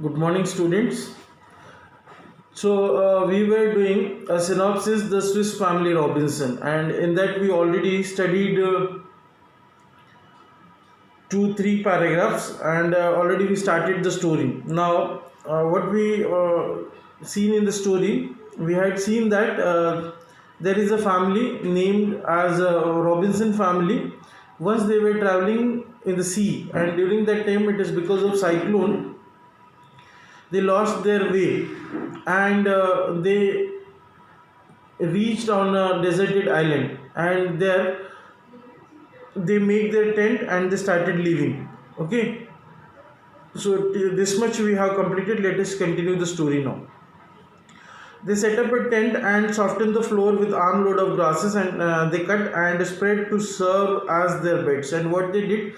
Good morning, students. We were doing a synopsis, the Swiss Family Robinson, and in that we already studied two, three paragraphs, and already we started the story. Now, what we seen in the story, we had seen that there is a family named as Robinson family. Once they were traveling in the sea, and during that time, it is because of cyclone they lost their way, and they reached on a deserted island, and there they make their tent and they started living. Okay, so this much we have completed. Let us continue the story now. They set up a tent and softened the floor with armload of grasses, and they cut and spread to serve as their beds. And what they did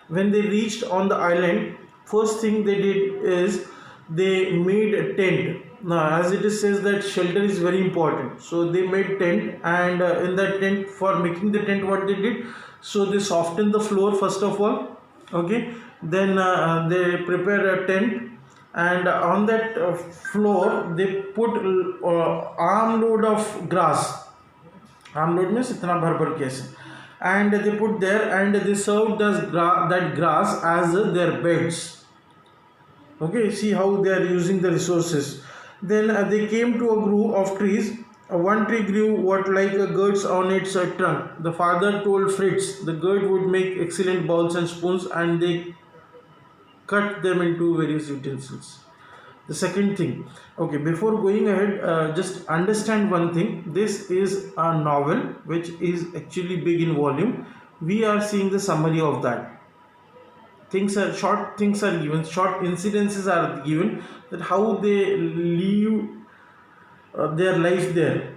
when they reached on the island, first thing they did is they made a tent. Now, as it is says that shelter is very important, so they made tent, and in that tent, for making the tent, what they did, so they softened the floor first of all. Okay, then they prepare a tent, and on that floor they put armload of grass. Armload means itna bhar case, and they put there, and they served that grass as their beds. Okay, see how they are using the resources. Then they came to a grove of trees. One tree grew what like a gourds on its trunk. The father told Fritz the gourd would make excellent bowls and spoons, and they cut them into various utensils. The second thing, okay, before going ahead, just understand one thing. This is a novel which is actually big in volume. We are seeing the summary of that. Things are short, things are given, short incidences are given, that how they live their life there.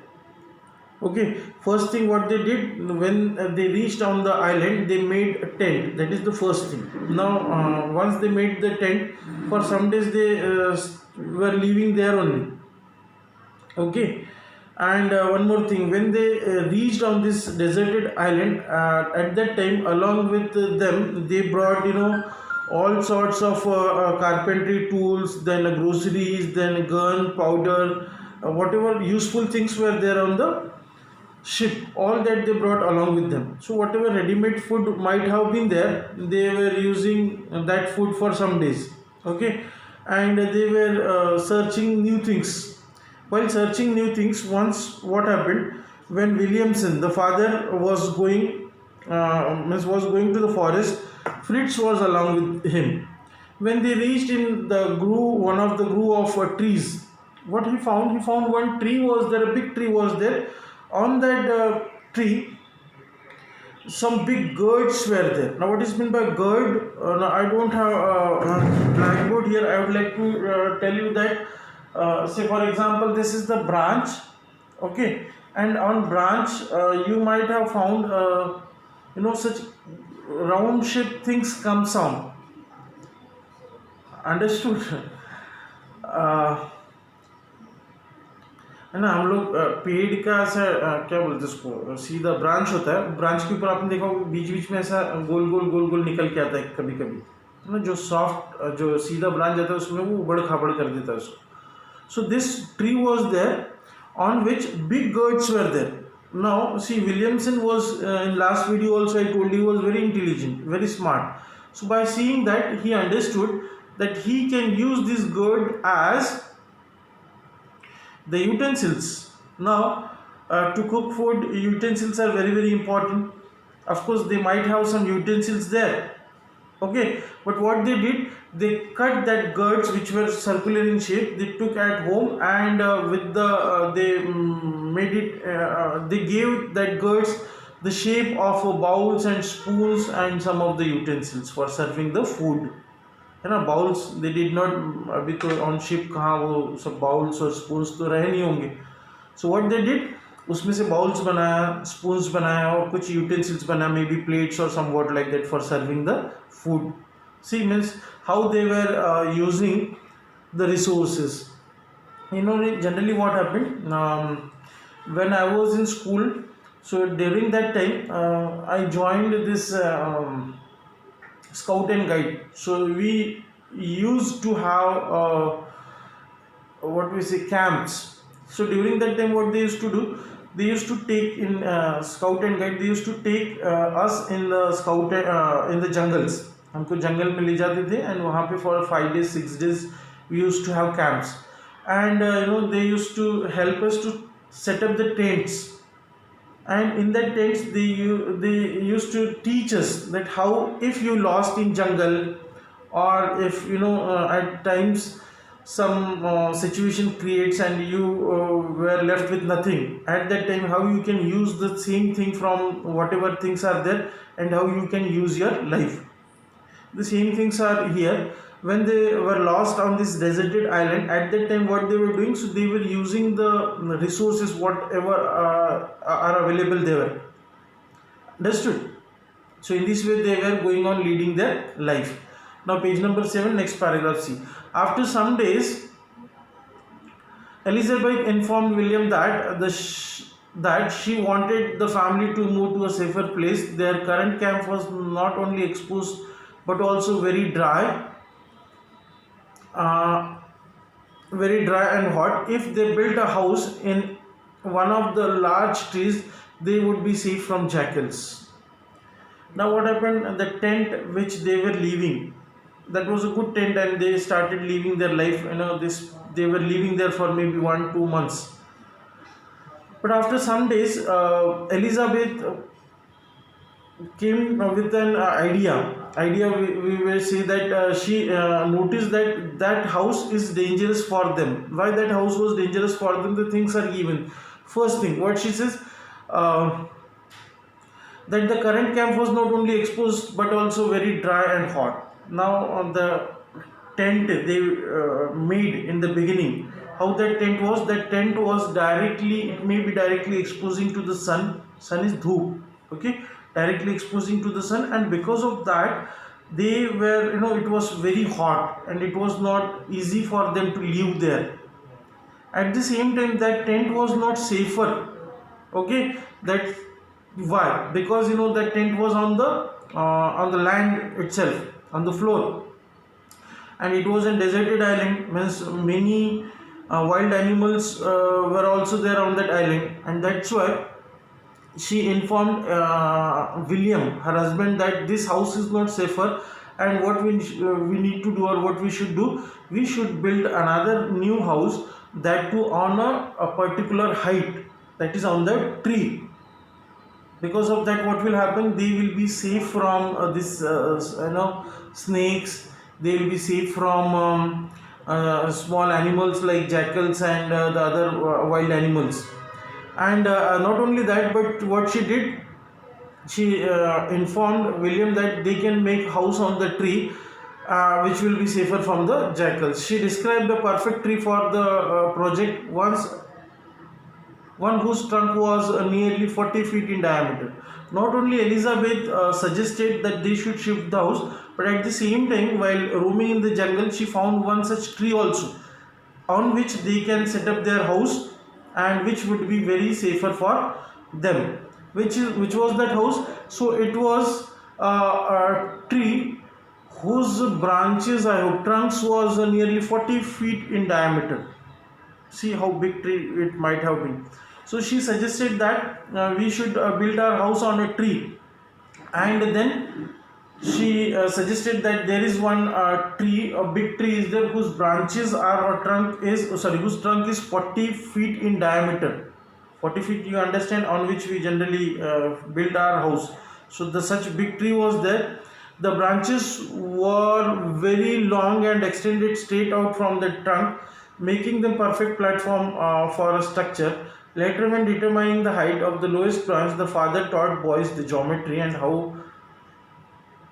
Okay, first thing what they did, when they reached on the island, they made a tent. That is the first thing. Now once they made the tent, for some days they were living there only. Okay, and one more thing, when they reached on this deserted island, at that time, along with them, they brought, all sorts of carpentry tools, then groceries, then gun, powder, whatever useful things were there on the ship, all that they brought along with them. So whatever ready-made food might have been there, they were using that food for some days. Okay, and they were searching new things. While searching new things, once what happened, when Williamson, the father, was going to the forest, Fritz was along with him. When they reached in the grove, one of the grove of trees, what he found one tree was there, a big tree was there. On that tree, some big gourds were there. Now, what is meant by gourd? Now, I don't have a blackboard here. I would like to tell you that, say for example, this is the branch. Okay, and on branch, you might have found, such round shaped things comes on. Understood? है ना, हम लोग पेड़ का ऐसा क्या बोलते हैं उसको, सीधा ब्रांच होता है, ब्रांच के ऊपर आपने देखा बीच बीच में ऐसा गोल गोल गोल गोल निकल के आता है कभी कभी, है ना, जो सॉफ्ट जो सीधा ब्रांच जाता है उसमें वो उबड़ खाबड़ कर देता है उसको. So this tree was there on which big gourds were there. Now see, Williamson was in last video also I told you, was very intelligent, very smart. So by seeing that, he understood that he can use this gourd as the utensils. Now to cook food, utensils are very very important. Of course they might have some utensils there. Okay, but what they did, they cut that gourds which were circular in shape, they took at home, and with the they made it they gave that gourds the shape of bowls and spoons and some of the utensils for serving the food. है ना, bowls they did not, अभी तो on ship कहाँ वो सब bowls और spoons तो रहे नहीं होंगे. सो व्हाट दे डिड, उसमें से बाउल्स बनाया, स्पून्स बनाया, और कुछ यूटेंसिल्स बनाया, मे बी प्लेट्स और some what like that for serving the food. C means how they were using the resources. Generally what happened, when I was in school, so during that time I joined this scout and guide. So we used to have what we say camps. So during that time, what they used to do, they used to take in scout and guide. They used to take us in the scout in the jungles. हमको जंगल में ले जाते थे and वहाँ पे for 5 days 6 days we used to have camps, and they used to help us to set up the tents, and in that tents they used to teach us that how if you lost in jungle, or if at times some situation creates and you were left with nothing, at that time how you can use the same thing from whatever things are there, and how you can use your life. The same things are here. When they were lost on this deserted island, at that time what they were doing, so they were using the resources whatever are available there. Understood? So in this way they were going on leading their life. Now page number 7, next paragraph, see. After some days, Elizabeth informed William that that she wanted the family to move to a safer place. Their current camp was not only exposed but also very dry and hot. If they built a house in one of the large trees, they would be safe from jackals. Now what happened? The tent which they were leaving, that was a good tent, and they started living their life. They were living there for maybe 1-2 months. But after some days, Elizabeth came with an idea. We will say that she noticed that house is dangerous for them. Why that house was dangerous for them? The things are given. First thing, what she says, that the current camp was not only exposed but also very dry and hot. Now on the tent they made in the beginning, how that tent was directly, it may be directly exposing to the sun is dhoop, okay, directly exposing to the sun, and because of that they were, it was very hot and it was not easy for them to live there. At the same time that tent was not safer, okay, that why? Because that tent was on the land itself, on the floor, and it was a deserted island, means many wild animals were also there on that island, and that's why she informed William, her husband, that this house is not safer, and what we need to do, or what we should do, we should build another new house, that too on a particular height, that is on the tree. Because of that, what will happen, they will be safe from this snakes, they will be safe from small animals like jackals and the other wild animals. And not only that, but what she did, she informed William that they can make house on the tree, which will be safer from the jackals. She described the perfect tree for the project, one whose trunk was nearly 40 feet in diameter. Not only Elizabeth suggested that they should shift the house, but at the same time, while roaming in the jungle, she found one such tree also, on which they can set up their house, and which would be very safer for them. Which was that house? So it was a tree whose branches, trunks was nearly 40 feet in diameter. See how big tree it might have been. So she suggested that we should build our house on a tree, and then she suggested that there is one tree, a big tree is there, whose branches are, or trunk is, whose trunk is 40 feet in diameter. 40 feet, you understand, on which we generally build our house. So such big tree was there. The branches were very long and extended straight out from the trunk, making them perfect platform for a structure. Later, when determining the height of the lowest branch, the father taught boys the geometry and how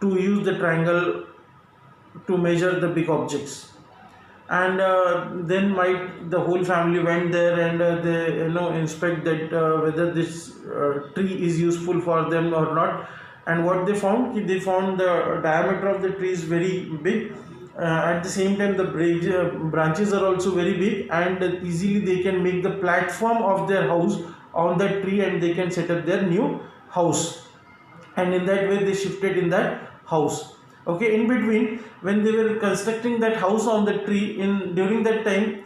to use the triangle to measure the big objects. And then the whole family went there, and they inspect that whether this tree is useful for them or not. And what they found the diameter of the tree is very big. At the same time, the branches are also very big, and easily they can make the platform of their house on that tree, and they can set up their new house. And in that way they shifted in that house. Okay, in between, when they were constructing that house on the tree, in during that time,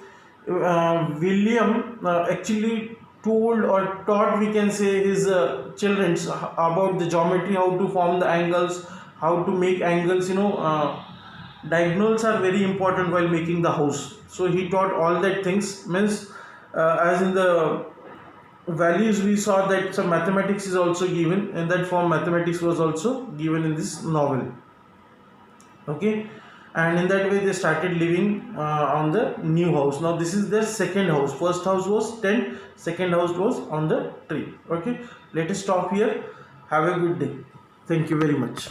William actually told or taught, we can say, his children about the geometry, how to form the angles, how to make angles. Diagonals are very important while making the house. So he taught all that things. Means, as in the values, we saw that some mathematics is also given. In that form, mathematics was also given in this novel. Okay, and in that way they started living on the new house. Now this is their second house. First house was tent, second house was on the tree. Okay, let us stop here. Have a good day. Thank you very much.